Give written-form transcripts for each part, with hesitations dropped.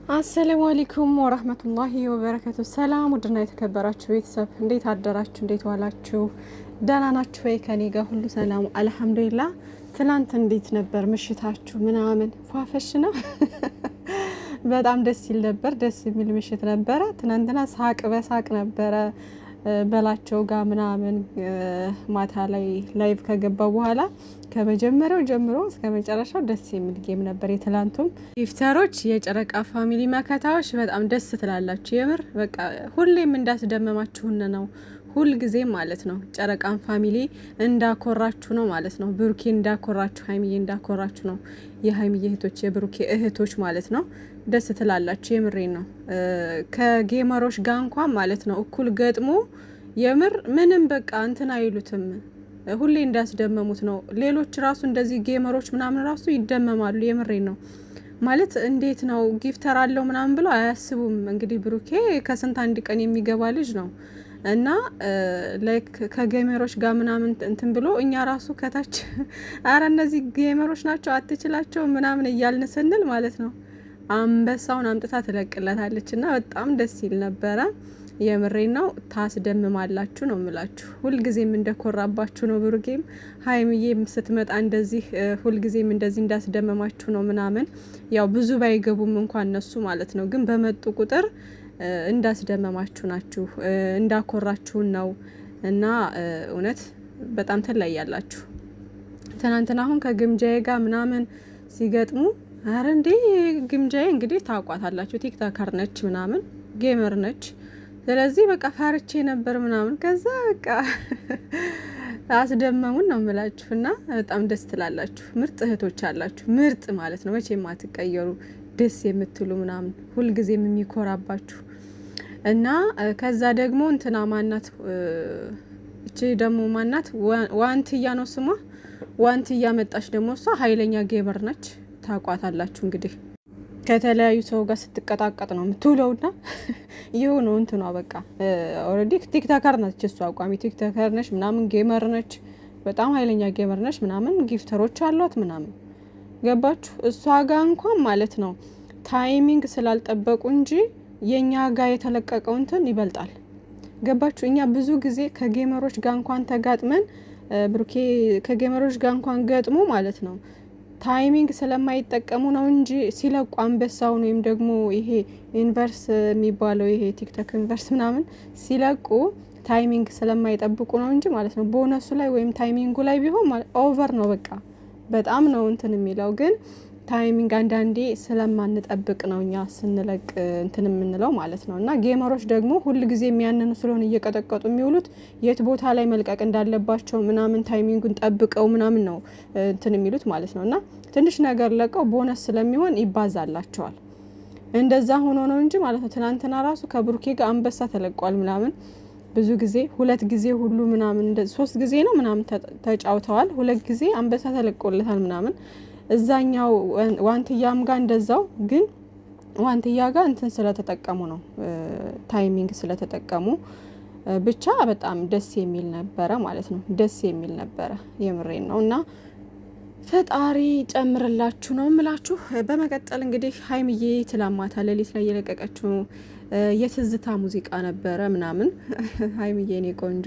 አሰላሙ አለይኩም ወራህመቱላሂ ወበረካቱ። ሰላም ውድና የተከበራችሁ ቤተሰብ እንዴት አደራችሁ? እንዴት ዋላችሁ? ደህና ናችሁ ወይ? ከኔ ጋር ሁሉ ሰላም አልሐምዱሊላህ። ትናንት እንዴት ነበር ምሽታችሁ? ምናምን ፏፈሽ ነው? በጣም ደስ ይል ነበር። ደስ የሚል ምሽት ነበረ። ትናንትና ሳቅ በሳቅ ነበረ በላቸው ጋር ምናምን ማታ ላይ ላይቭ ከገባ በኋላ ከመጀመሪያው ጀምሮ እስከ መጨረሻው ደስ የሚል ጌም ነበር። የትላንቱም ኢፍታሮች የጨረቃ ፋሚሊ መከታዎች በጣም ደስ ትላላችሁ። የምር በቃ ሁሌም እንዳስደመማችሁን ነው። ሁል ጊዜ ማለት ነው። ጨረቃን ፋሚሊ እንዳኮራችሁ ነው ማለት ነው። ብሩኬ እንዳኮራችሁ፣ ሀይሚዬ እንዳኮራችሁ ነው። የሀይሚዬ እህቶች የብሩኬ እህቶች ማለት ነው። ደስ ትላላችሁ። የምሬን ነው። ከጌመሮች ጋር እንኳን ማለት ነው እኩል ገጥሞ የምር ምንም በቃ እንትን አይሉትም። ሁሌ እንዳስደመሙት ነው። ሌሎች ራሱ እንደዚህ ጌመሮች ምናምን ራሱ ይደመማሉ። የምሬን ነው ማለት እንዴት ነው ጊፍተር አለው ምናምን ብለው አያስቡም። እንግዲህ ብሩኬ ከስንት አንድ ቀን የሚገባ ልጅ ነው እና ላይክ ከጌመሮች ጋር ምናምን እንትን ብሎ እኛ ራሱ ከታች አረ እነዚህ ጌመሮች ናቸው አትችላቸው ምናምን እያልን ስንል ማለት ነው አንበሳውን አምጥታ ትለቅለታለች እና በጣም ደስ ይል ነበረ። የምሬን ነው። ታስደምማላችሁ ነው የምላችሁ። ሁልጊዜም እንደኮራባችሁ ነው ብሩኬም ሀይሚዬም ስትመጣ እንደዚህ ሁልጊዜም እንደዚህ እንዳስደመማችሁ ነው ምናምን። ያው ብዙ ባይገቡም እንኳን እነሱ ማለት ነው፣ ግን በመጡ ቁጥር እንዳስደመማችሁ ናችሁ፣ እንዳኮራችሁን ነው እና እውነት በጣም ትለያላችሁ። ትናንትና አሁን ከግምጃዬ ጋር ምናምን ሲገጥሙ አረ እንዴ ግምጃዬ እንግዲህ ታውቋታላችሁ፣ ቲክቶከር ነች ምናምን ጌመር ነች። ስለዚህ በቃ ፈርቼ ነበር ምናምን፣ ከዛ በቃ አስደመሙን ነው የምላችሁ። እና በጣም ደስ ትላላችሁ። ምርጥ እህቶች አላችሁ፣ ምርጥ ማለት ነው። መቼም አትቀየሩ፣ ደስ የምትሉ ምናምን ሁልጊዜም የሚኮራባችሁ እና ከዛ ደግሞ እንትና ማናት እቺ ደግሞ ማናት ዋንትያ ነው ስሟ። ዋንትያ መጣች ደግሞ እሷ ሀይለኛ ጌበር ነች። ታቋታላችሁ እንግዲህ ከተለያዩ ሰው ጋር ስትቀጣቀጥ ነው የምትውለውና ይኸው ነው እንትኗ በቃ ኦልሬዲ ቲክቶከር ነች እሷ፣ አቋሚ ቲክቶከር ነች ምናምን ጌመር ነች፣ በጣም ሀይለኛ ጌመር ነች ምናምን፣ ጊፍተሮች አሏት ምናምን። ገባችሁ? እሷ ጋር እንኳን ማለት ነው ታይሚንግ ስላልጠበቁ እንጂ የኛ ጋር የተለቀቀው እንትን ይበልጣል። ገባችሁ? እኛ ብዙ ጊዜ ከጌመሮች ጋር እንኳን ተጋጥመን ብሩኬ ከጌመሮች ጋር እንኳን ገጥሞ ማለት ነው ታይሚንግ ስለማይጠቀሙ ነው እንጂ ሲለቁ አንበሳውን ወይም ደግሞ ይሄ ኢንቨርስ የሚባለው ይሄ ቲክቶክ ኢንቨርስ ምናምን ሲለቁ ታይሚንግ ስለማይጠብቁ ነው እንጂ ማለት ነው። ቦነሱ ላይ ወይም ታይሚንጉ ላይ ቢሆን ኦቨር ነው በቃ በጣም ነው እንትን የሚለው። ግን ታይሚንግ አንዳንዴ ስለማንጠብቅ ነው እኛ ስንለቅ እንትን የምንለው ማለት ነው። እና ጌመሮች ደግሞ ሁል ጊዜ የሚያንኑ ስለሆነ እየቀጠቀጡ የሚውሉት የት ቦታ ላይ መልቀቅ እንዳለባቸው ምናምን ታይሚንጉን ጠብቀው ምናምን ነው እንትን የሚሉት ማለት ነው። እና ትንሽ ነገር ለቀው ቦነስ ስለሚሆን ይባዛላቸዋል። እንደዛ ሆኖ ነው እንጂ ማለት ነው። ትናንትና ራሱ ከብሩኬ ጋር አንበሳ ተለቋል ምናምን ብዙ ጊዜ 2 ጊዜ ሁሉ ምናምን 3 ጊዜ ነው ምናምን ተጫውተዋል። 2 ጊዜ አንበሳ ተለቆለታል ምናምን። እዛኛው ዋንትያም ጋር እንደዛው፣ ግን ዋንትያ ጋር እንትን ስለተጠቀሙ ነው ታይሚንግ ስለተጠቀሙ ብቻ በጣም ደስ የሚል ነበረ ማለት ነው። ደስ የሚል ነበረ የምሬን ነው። እና ፈጣሪ ጨምርላችሁ ነው ምላችሁ። በመቀጠል እንግዲህ ሀይሚዬ ትላማታ ሌሊት ላይ የለቀቀችው የትዝታ ሙዚቃ ነበረ ምናምን። ሀይሚዬ ኔ ቆንጆ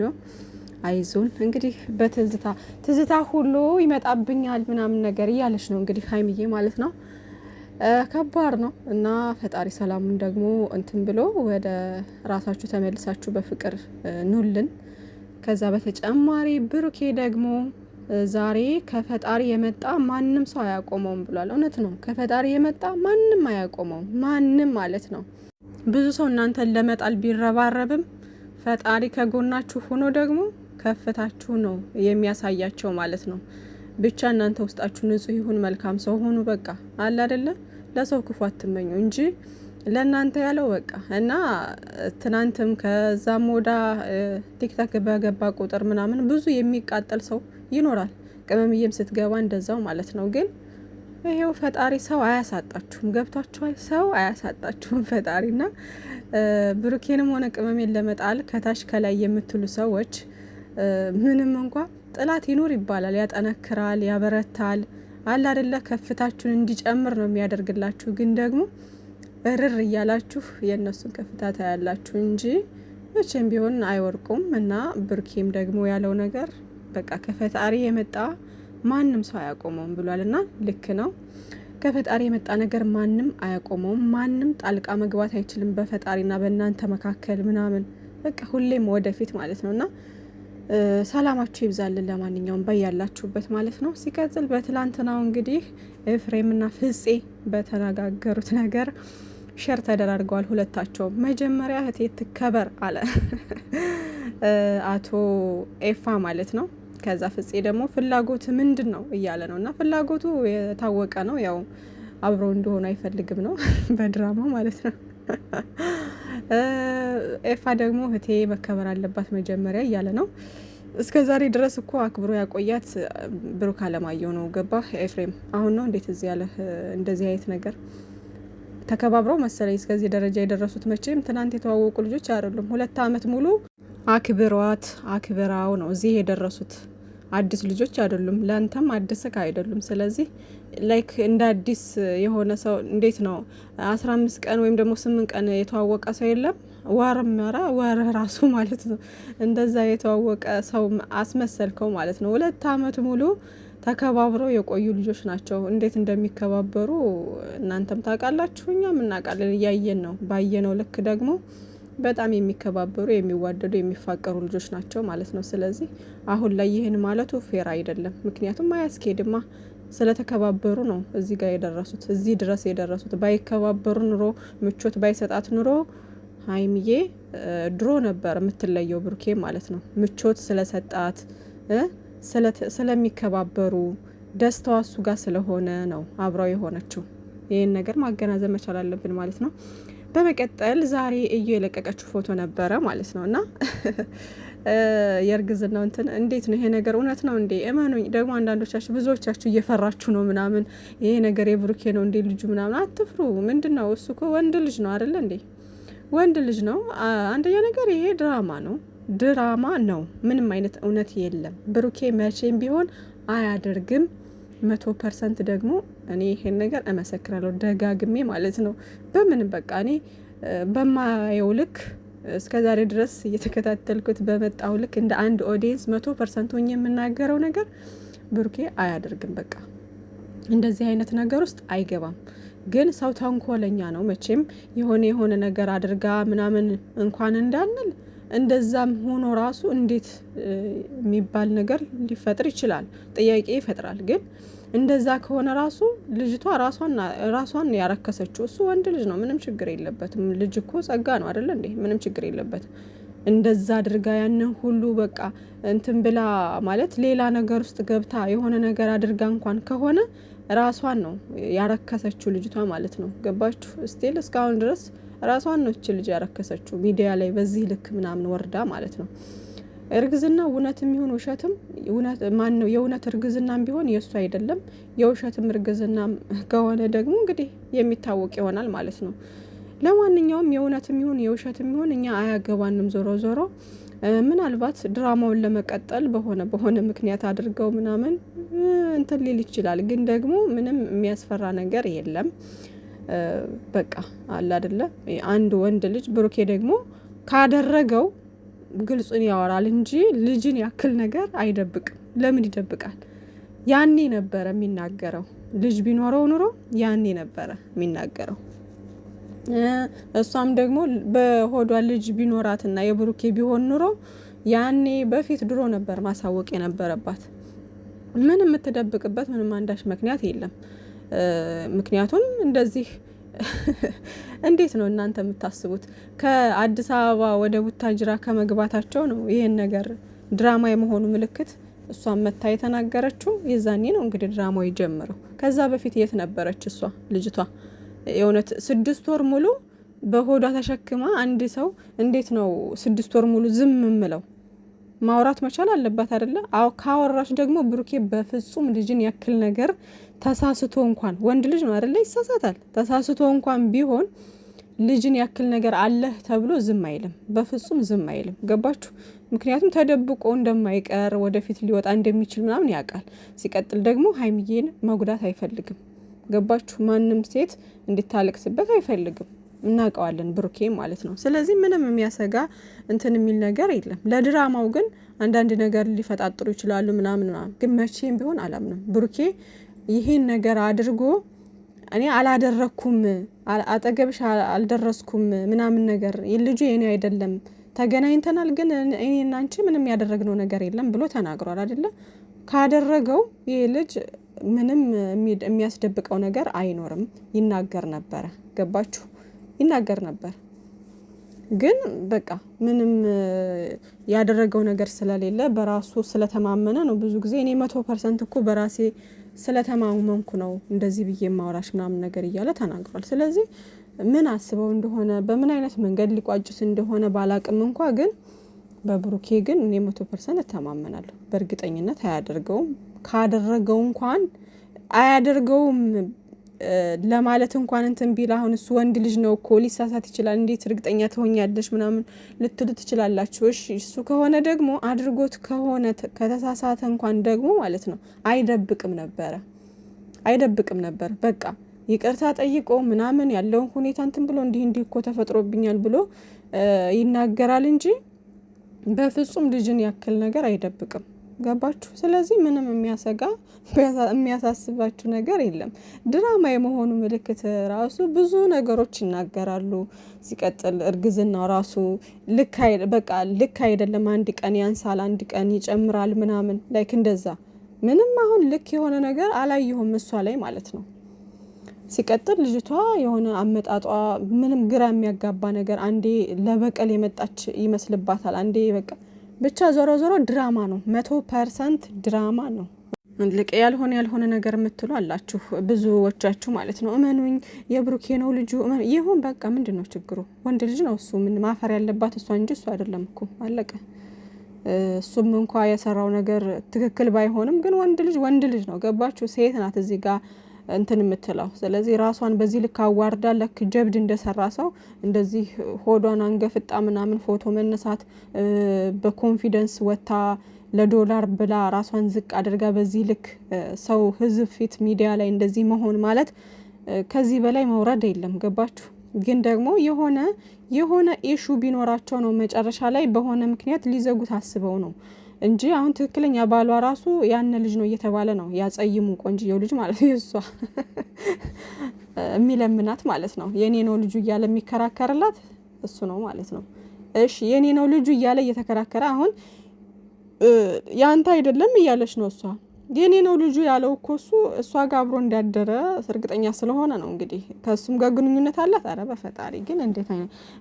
አይዞን እንግዲህ በትዝታ ሁሉ ይመጣብኛል ምናምን ነገር እያለች ነው እንግዲህ ሀይሚዬ ማለት ነው። ከባድ ነው እና ፈጣሪ ሰላሙን ደግሞ እንትን ብሎ ወደ ራሳችሁ ተመልሳችሁ በፍቅር ኑልን። ከዛ በተጨማሪ ብሩኬ ደግሞ ዛሬ ከፈጣሪ የመጣ ማንም ሰው አያቆመውም ብሏል። እውነት ነው። ከፈጣሪ የመጣ ማንም አያቆመውም፣ ማንም ማለት ነው። ብዙ ሰው እናንተን ለመጣል ቢረባረብም ፈጣሪ ከጎናችሁ ሆኖ ደግሞ ከፍታችሁ ነው የሚያሳያቸው ማለት ነው። ብቻ እናንተ ውስጣችሁ ንጹህ ይሁን፣ መልካም ሰው ሆኑ። በቃ አለ አይደለ፣ ለሰው ክፉ አትመኙ እንጂ ለእናንተ ያለው በቃ። እና ትናንትም ከዛም ወዳ ቲክታክ በገባ ቁጥር ምናምን ብዙ የሚቃጠል ሰው ይኖራል። ቅመምዬም ስትገባ እንደዛው ማለት ነው። ግን ይሄው ፈጣሪ ሰው አያሳጣችሁም። ገብታችኋል? ሰው አያሳጣችሁም ፈጣሪና ብሩኬንም ሆነ ቅመሜን ለመጣል ከታች ከላይ የምትሉ ሰዎች ምንም እንኳ ጥላት ይኖር ይባላል፣ ያጠነክራል፣ ያበረታል አለ አይደለ፣ ከፍታችሁን እንዲጨምር ነው የሚያደርግላችሁ። ግን ደግሞ እርር እያላችሁ የእነሱን ከፍታ ታያላችሁ እንጂ መቼም ቢሆን አይወርቁም። እና ብሩኬም ደግሞ ያለው ነገር በቃ ከፈጣሪ የመጣ ማንም ሰው አያቆመውም ብሏል። እና ልክ ነው። ከፈጣሪ የመጣ ነገር ማንም አያቆመውም። ማንም ጣልቃ መግባት አይችልም በፈጣሪና በእናንተ መካከል ምናምን በቃ ሁሌም ወደፊት ማለት ነው። እና ሰላማችሁ ይብዛልን ለማንኛውም በያላችሁበት ማለት ነው። ሲቀጥል በትላንትናው እንግዲህ ኤፍሬምና ፍፄ በተነጋገሩት ነገር ሸር ተደራርገዋል ሁለታቸውም። መጀመሪያ እህቴ ትከበር አለ አቶ ኤፋ ማለት ነው። ከዛ ፍፄ ደግሞ ፍላጎት ምንድን ነው እያለ ነው። እና ፍላጎቱ የታወቀ ነው፣ ያው አብሮ እንደሆነ አይፈልግም ነው በድራማ ማለት ነው። ኤፋ ደግሞ እህቴ መከበር አለባት መጀመሪያ እያለ ነው። እስከ ዛሬ ድረስ እኮ አክብሮ ያቆያት ብሩክ አለማየሁ ነው። ገባ ኤፍሬም? አሁን ነው እንዴት እዚህ ያለ እንደዚህ አይነት ነገር ተከባብረው መሰለኝ እስከዚህ ደረጃ የደረሱት። መቼም ትናንት የተዋወቁ ልጆች አይደሉም። 2 አመት ሙሉ አክብራው ነው እዚህ የደረሱት። አዲስ ልጆች አይደሉም፣ ለአንተም አዲስ አይደሉም። ስለዚህ ላይክ እንደ አዲስ የሆነ ሰው እንዴት ነው 15 ቀን ወይም ደግሞ 8 ቀን የተዋወቀ ሰው የለም። ወር ራሱ ማለት ነው እንደዛ የተዋወቀ ሰው አስመሰልከው ማለት ነው። 2 አመት ሙሉ ተከባብረው የቆዩ ልጆች ናቸው። እንዴት እንደሚከባበሩ እናንተም ታውቃላችሁ፣ እኛም እናውቃለን። እያየን ነው። ባየነው ልክ ደግሞ በጣም የሚከባበሩ የሚዋደዱ የሚፋቀሩ ልጆች ናቸው ማለት ነው። ስለዚህ አሁን ላይ ይህን ማለቱ ፌር አይደለም። ምክንያቱም አያስኬድማ። ስለተከባበሩ ነው እዚህ ጋር የደረሱት፣ እዚህ ድረስ የደረሱት። ባይከባበሩ ኑሮ ምቾት ባይሰጣት ኑሮ ሀይሚዬ ድሮ ነበር የምትለየው ብሩኬ ማለት ነው። ምቾት ስለሰጣት ስለሚከባበሩ ደስታዋ እሱ ጋር ስለሆነ ነው አብራው የሆነችው። ይህን ነገር ማገናዘብ መቻል አለብን ማለት ነው። በመቀጠል ዛሬ እዩ የለቀቀችው ፎቶ ነበረ ማለት ነው። እና የእርግዝናው እንትን እንዴት ነው ይሄ ነገር እውነት ነው እንዴ? እመኑኝ ደግሞ አንዳንዶቻችሁ ብዙዎቻችሁ እየፈራችሁ ነው ምናምን፣ ይሄ ነገር የብሩኬ ነው እንዴ ልጁ ምናምን። አትፍሩ። ምንድን ነው እሱ እኮ ወንድ ልጅ ነው አይደለ እንዴ? ወንድ ልጅ ነው። አንደኛ ነገር ይሄ ድራማ ነው። ምንም አይነት እውነት የለም። ብሩኬ መቼም ቢሆን አያደርግም። 100% ደግሞ እኔ ይሄን ነገር እመሰክራለሁ ደጋግሜ ማለት ነው። በምንም በቃ እኔ በማየው ልክ እስከ ዛሬ ድረስ እየተከታተልኩት በመጣው ልክ እንደ አንድ ኦዲየንስ 100% ሆኜ የምናገረው ነገር ብሩኬ አያደርግም። በቃ እንደዚህ አይነት ነገር ውስጥ አይገባም። ግን ሰው ተንኮለኛ ነው መቼም የሆነ ነገር አድርጋ ምናምን እንኳን እንዳንል እንደዛም ሆኖ ራሱ እንዴት የሚባል ነገር ሊፈጥር ይችላል? ጥያቄ ይፈጥራል። ግን እንደዛ ከሆነ ራሱ ልጅቷ ራሷን ያረከሰችው። እሱ ወንድ ልጅ ነው፣ ምንም ችግር የለበትም። ልጅ እኮ ጸጋ ነው አይደለ እንዴ? ምንም ችግር የለበትም። እንደዛ አድርጋ ያንን ሁሉ በቃ እንትን ብላ ማለት ሌላ ነገር ውስጥ ገብታ የሆነ ነገር አድርጋ እንኳን ከሆነ ራሷን ነው ያረከሰችው ልጅቷ ማለት ነው። ገባችሁ? ስቲል እስካሁን ድረስ ራሷን ነው እቺ ልጅ ያረከሰችው ሚዲያ ላይ በዚህ ልክ ምናምን ወርዳ ማለት ነው። እርግዝና እውነትም ይሁን ውሸትም የእውነት እርግዝናም ቢሆን የእሱ አይደለም፣ የውሸትም እርግዝና ከሆነ ደግሞ እንግዲህ የሚታወቅ ይሆናል ማለት ነው። ለማንኛውም የእውነትም ይሁን የውሸትም ይሁን እኛ አያገባንም። ዞሮ ምናልባት ድራማውን ለመቀጠል በሆነ ምክንያት አድርገው ምናምን እንትን ሊል ይችላል። ግን ደግሞ ምንም የሚያስፈራ ነገር የለም። በቃ አለ አይደለ? አንድ ወንድ ልጅ ብሩኬ ደግሞ ካደረገው ግልጹን ያወራል እንጂ ልጅን ያክል ነገር አይደብቅም። ለምን ይደብቃል? ያኔ ነበረ የሚናገረው። ልጅ ቢኖረው ኑሮ ያኔ ነበረ የሚናገረው። እሷም ደግሞ በሆዷ ልጅ ቢኖራትና የብሩኬ ቢሆን ኑሮ ያኔ በፊት ድሮ ነበር ማሳወቅ የነበረባት። ምንም የምትደብቅበት ምንም አንዳች ምክንያት የለም። ምክንያቱም እንደዚህ እንዴት ነው እናንተ የምታስቡት? ከአዲስ አበባ ወደ ቡታጅራ ከመግባታቸው ነው ይሄን ነገር ድራማ የመሆኑ ምልክት እሷን መታ የተናገረችው የዛኔ ነው እንግዲህ ድራማው የጀመረው። ከዛ በፊት የት ነበረች እሷ ልጅቷ? የእውነት 6 ወር ሙሉ በሆዷ ተሸክማ አንድ ሰው እንዴት ነው 6 ወር ሙሉ ዝም ምለው? ማውራት መቻል አለባት አይደለ? አዎ ካወራሽ ደግሞ ብሩኬ በፍጹም ልጅን ያክል ነገር ተሳስቶ እንኳን ወንድ ልጅ ነው አይደለ? ይሳሳታል። ተሳስቶ እንኳን ቢሆን ልጅን ያክል ነገር አለህ ተብሎ ዝም አይልም፣ በፍጹም ዝም አይልም። ገባችሁ? ምክንያቱም ተደብቆ እንደማይቀር ወደፊት ሊወጣ እንደሚችል ምናምን ያውቃል። ሲቀጥል ደግሞ ሀይሚዬን መጉዳት አይፈልግም። ገባችሁ? ማንም ሴት እንድታለቅስበት አይፈልግም። እናውቀዋለን ብሩኬ ማለት ነው። ስለዚህ ምንም የሚያሰጋ እንትን የሚል ነገር የለም። ለድራማው ግን አንዳንድ ነገር ሊፈጣጥሩ ይችላሉ ምናምን፣ ግን መቼም ቢሆን አላምንም ብሩኬ ይሄን ነገር አድርጎ እኔ አላደረኩም አጠገብሽ አልደረስኩም ምናምን ነገር ልጁ የኔ አይደለም ተገናኝተናል፣ ግን እኔና አንቺ ምንም ያደረግነው ነገር የለም ብሎ ተናግሯል አይደለ? ካደረገው ይሄ ልጅ ምንም የሚያስደብቀው ነገር አይኖርም፣ ይናገር ነበረ። ገባችሁ? ይናገር ነበር። ግን በቃ ምንም ያደረገው ነገር ስለሌለ በራሱ ስለተማመነ ነው። ብዙ ጊዜ እኔ 100% እኮ በራሴ ስለተማመንኩ ነው እንደዚህ ብዬ ማውራሽ ምናምን ነገር እያለ ተናግሯል። ስለዚህ ምን አስበው እንደሆነ በምን አይነት መንገድ ሊቋጭስ እንደሆነ ባላቅም እንኳ ግን በብሩኬ ግን እኔ 100% እተማመናለሁ። በእርግጠኝነት አያደርገውም። ካደረገው እንኳን አያደርገውም ለማለት እንኳን እንትን ቢል አሁን እሱ ወንድ ልጅ ነው እኮ ሊሳሳት ይችላል፣ እንዴት እርግጠኛ ትሆኛለሽ ምናምን ልትሉ ትችላላችሁ። እሺ እሱ ከሆነ ደግሞ አድርጎት ከሆነ ከተሳሳተ እንኳን ደግሞ ማለት ነው አይደብቅም ነበር። በቃ ይቅርታ ጠይቆ ምናምን ያለውን ሁኔታ እንትን ብሎ እንዲህ እኮ ተፈጥሮብኛል ብሎ ይናገራል እንጂ በፍጹም ልጅን ያክል ነገር አይደብቅም። ገባችሁ? ስለዚህ ምንም የሚያሳስባችሁ ነገር የለም። ድራማ የመሆኑ ምልክት ራሱ ብዙ ነገሮች ይናገራሉ። ሲቀጥል እርግዝናው ራሱ ልክ አይደለም። አንድ ቀን ያንሳል፣ አንድ ቀን ይጨምራል ምናምን ላይክ እንደዛ ምንም አሁን ልክ የሆነ ነገር አላየሁም እሷ ላይ ማለት ነው። ሲቀጥል ልጅቷ የሆነ አመጣጧ ምንም ግራ የሚያጋባ ነገር፣ አንዴ ለበቀል የመጣች ይመስልባታል፣ አንዴ በቃ ብቻ ዞሮ ድራማ ነው። 100% ድራማ ነው። ልቅ ያልሆነ ነገር የምትሉ አላችሁ ብዙዎቻችሁ ማለት ነው። እመኑኝ የብሩኬ ነው ልጁ ይሁን በቃ ምንድን ነው ችግሩ? ወንድ ልጅ ነው እሱ። ምን ማፈር ያለባት እሷ እንጂ እሱ አይደለም እኮ አለቀ። እሱም እንኳ የሰራው ነገር ትክክል ባይሆንም ግን ወንድ ልጅ ነው። ገባችሁ? ሴት ናት እዚህ ጋር እንትን የምትለው። ስለዚህ ራሷን በዚህ ልክ አዋርዳ ለክ ጀብድ እንደሰራ ሰው እንደዚህ ሆዷን አንገፍጣ ምናምን ፎቶ መነሳት በኮንፊደንስ ወታ ለዶላር ብላ ራሷን ዝቅ አድርጋ በዚህ ልክ ሰው ህዝብ ፊት ሚዲያ ላይ እንደዚህ መሆን ማለት ከዚህ በላይ መውረድ የለም። ገባችሁ? ግን ደግሞ የሆነ ኢሹ ቢኖራቸው ነው መጨረሻ ላይ በሆነ ምክንያት ሊዘጉት አስበው ነው እንጂ አሁን ትክክለኛ ባሏ ራሱ ያን ልጅ ነው እየተባለ ነው። ያጸይሙ ቆንጅየው ልጅ ማለት ነው እሷ የሚለምናት ማለት ነው። የኔ ነው ልጁ እያለ የሚከራከርላት እሱ ነው ማለት ነው። እሺ የኔ ነው ልጁ እያለ እየተከራከረ አሁን ያንተ አይደለም እያለች ነው እሷ። የኔ ነው ልጁ ያለው እኮ እሷ ጋር አብሮ እንዳደረ እርግጠኛ ስለሆነ ነው። እንግዲህ ከሱም ጋር ግንኙነት አላት። አረ በፈጣሪ ግን እንዴት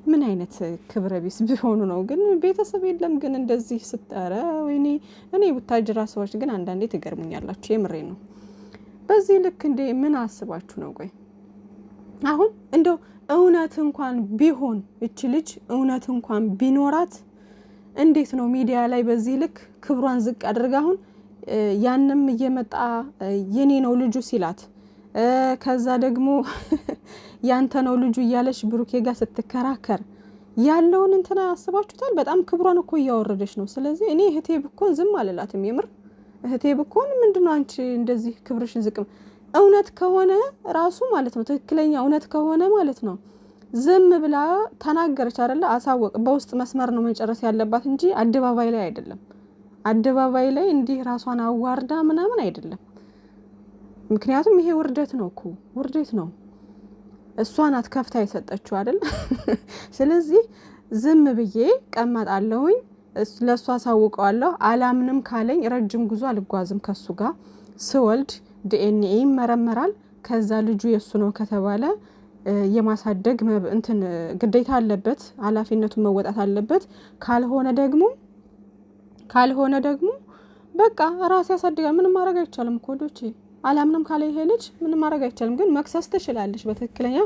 ምን አይነት ክብረ ቢስ ቢሆኑ ነው ግን ቤተሰብ የለም ግን እንደዚህ ስጠረ ወይኔ እኔ ቡታጅራ ሰዎች ግን አንዳንዴ ትገርሙኛላችሁ። የምሬ ነው። በዚህ ልክ እንዴ ምን አስባችሁ ነው? ቆይ አሁን እንደው እውነት እንኳን ቢሆን እቺ ልጅ እውነት እንኳን ቢኖራት እንዴት ነው ሚዲያ ላይ በዚህ ልክ ክብሯን ዝቅ አድርጋ አሁን ያንም እየመጣ የኔ ነው ልጁ ሲላት ከዛ ደግሞ ያንተ ነው ልጁ እያለች ብሩኬ ጋር ስትከራከር ያለውን እንትና አስባችሁታል? በጣም ክብሯን እኮ እያወረደች ነው። ስለዚህ እኔ እህቴ ብኮን ዝም አልላትም። የምር እህቴ ብኮን ምንድነው አንቺ እንደዚህ ክብርሽን ዝቅ እውነት ከሆነ ራሱ ማለት ነው ትክክለኛ እውነት ከሆነ ማለት ነው ዝም ብላ ተናገረች አይደለ? አሳወቅ በውስጥ መስመር ነው መጨረስ ያለባት እንጂ አደባባይ ላይ አይደለም። አደባባይ ላይ እንዲህ ራሷን አዋርዳ ምናምን አይደለም። ምክንያቱም ይሄ ውርደት ነው እኮ ውርደት ነው። እሷ ናት ከፍታ የሰጠችው አይደል? ስለዚህ ዝም ብዬ ቀመጣለሁኝ፣ ለእሷ አሳውቀዋለሁ። አላምንም ካለኝ ረጅም ጉዞ አልጓዝም ከሱ ጋር። ስወልድ ዲኤንኤ ይመረመራል። ከዛ ልጁ የሱ ነው ከተባለ የማሳደግ እንትን ግዴታ አለበት፣ ኃላፊነቱን መወጣት አለበት። ካልሆነ ደግሞ በቃ ራስ ያሳድጋል። ምንም ማድረግ አይቻልም እኮ ዶቼ። አላምንም ካለ ይሄ ልጅ ምንም ማድረግ አይቻልም። ግን መክሰስ ትችላለች በትክክለኛ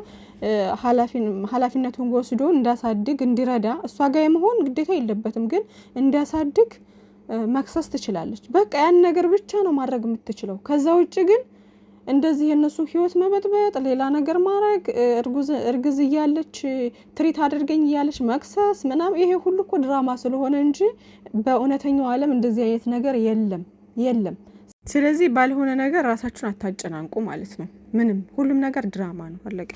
ኃላፊነቱን ወስዶ እንዳሳድግ እንዲረዳ። እሷ ጋር የመሆን ግዴታ የለበትም፣ ግን እንዲያሳድግ መክሰስ ትችላለች። በቃ ያን ነገር ብቻ ነው ማድረግ የምትችለው። ከዛ ውጭ ግን እንደዚህ የነሱ ህይወት መበጥበጥ፣ ሌላ ነገር ማድረግ፣ እርግዝ እያለች ትሪት አድርገኝ እያለች መክሰስ ምናምን፣ ይሄ ሁሉ እኮ ድራማ ስለሆነ እንጂ በእውነተኛው ዓለም እንደዚህ አይነት ነገር የለም። ስለዚህ ባልሆነ ነገር ራሳችሁን አታጨናንቁ ማለት ነው። ምንም ሁሉም ነገር ድራማ ነው። አለቀ።